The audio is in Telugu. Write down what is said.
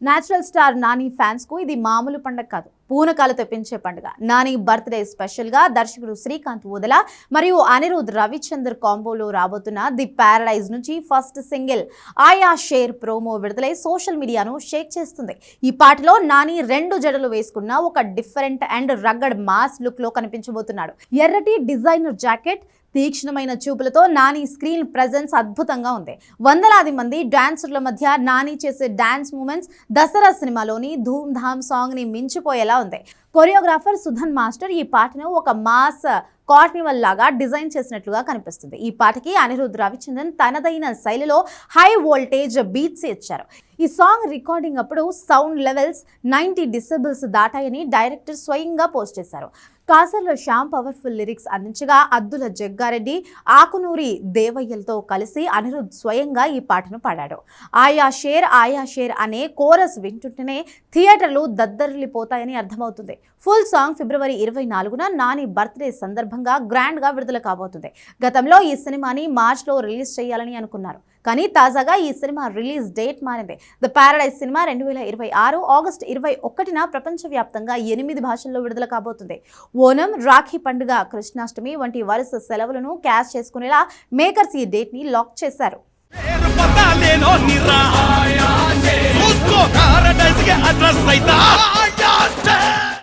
నేచురల్ స్టార్ నాని ఫ్యాన్స్ కు ఇది మామూలు పండుగ కాదు, పూనకాలు తెప్పించే పండుగ. నాని బర్త్డే స్పెషల్ గా దర్శకుడు శ్రీకాంత్ ఊదల మరియు అనిరుద్ రవిచందర్ కాంబోలో రాబోతున్న ది పారడైజ్ నుంచి ఫస్ట్ సింగిల్ ఆయా షేర్ ప్రోమో విడుదలై సోషల్ మీడియాను షేక్ చేస్తుంది. ఈ పాటలో నాని 2 జడలు వేసుకున్న ఒక different and rugged mass look లో కనిపించబోతున్నాడు. ఎర్రటి డిజైనర్ జాకెట్, తీక్షణమైన చూపులతో నాని స్క్రీన్ ప్రెజెన్స్ అద్భుతంగా ఉంది. వందలాది మంది డాన్సర్ల మధ్య నాని చేసే డాన్స్ మూమెంట్స్ దసరా సినిమాలోని ధూమ్ ధామ్ సాంగ్ ని మించిపోయేలా ఉంది. కొరియోగ్రాఫర్ సుధన్ మాస్టర్ ఈ పాటను ఒక మాస్ కార్నివల్ లాగా డిజైన్ చేసినట్లుగా కనిపిస్తుంది. ఈ పాటకి అనిరుద్ రవిచంద్రన్ తనదైన శైలిలో హై వోల్టేజ్ బీట్స్ ఇచ్చారు. ఈ సాంగ్ రికార్డింగ్ అప్పుడు సౌండ్ లెవెల్స్ 90 డెసిబెల్స్ దాటాయని డైరెక్టర్ స్వయంగా పోస్ట్ చేశారు. కాసర్ల శ్యామ్ పవర్ఫుల్ లిరిక్స్ అందించగా అద్దుల జగ్గారెడ్డి, ఆకునూరి దేవయ్యలతో కలిసి అనిరుద్ స్వయంగా ఈ పాటను పాడాడు. ఆయా షేర్ అనే కోరస్ వింటుంటేనే థియేటర్లు దద్దరిల్లిపోతాయని అర్థమవుతుంది. ఫుల్ సాంగ్ ఫిబ్రవరి 24న నాని బర్త్డే సందర్భంగా గ్రాండ్ గా విడుదల కాబోతుంది. గతంలో ఈ సినిమాని మార్చ్లో రిలీజ్ చేయాలని అనుకున్నారు, కానీ తాజాగా ఈ సినిమా రిలీజ్ డేట్ మారింది. ద పారడైజ్ సినిమా 2026 ఆగస్టు 21న ప్రపంచవ్యాప్తంగా 8 భాషల్లో విడుదల కాబోతుంది. ఓనం, రాఖీ పండుగ, కృష్ణాష్టమి వంటి వరుస సెలవులను క్యాష్ చేసుకునేలా మేకర్స్ ఈ డేట్ ని లాక్ చేశారు.